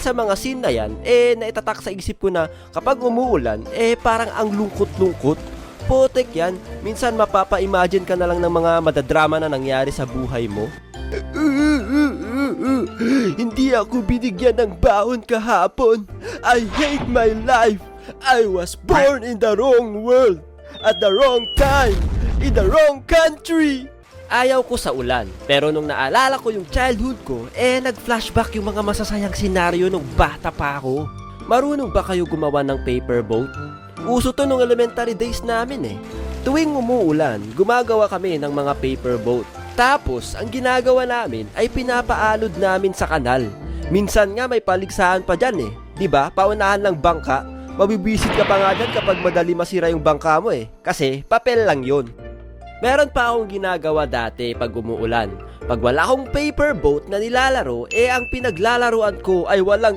Sa mga scene na yan, naitatak sa isip ko na kapag umuulan, parang ang lungkot-lungkot. Putek yan, minsan mapapa-imagine ka na lang ng mga madadrama na nangyari sa buhay mo. Hindi ako binigyan ng baon kahapon. I hate my life. I was born in the wrong world, at the wrong time, in the wrong country. Ayaw ko sa ulan, pero nung naalala ko yung childhood ko, nag-flashback yung mga masasayang senaryo nung bata pa ako. Marunong ba kayo gumawa ng paper boat? Uso to nung elementary days namin Tuwing umuulan, gumagawa kami ng mga paper boat. Tapos, ang ginagawa namin ay pinapaalod namin sa kanal. Minsan nga may paligsahan pa dyan Diba? Paunahan ng bangka. Mabibisit ka pa nga dyan kapag madali masira yung bangka mo Kasi, papel lang yun. Meron pa akong ginagawa dati pag umuulan. Pag wala akong paper boat na nilalaro, ang pinaglalaruan ko ay walang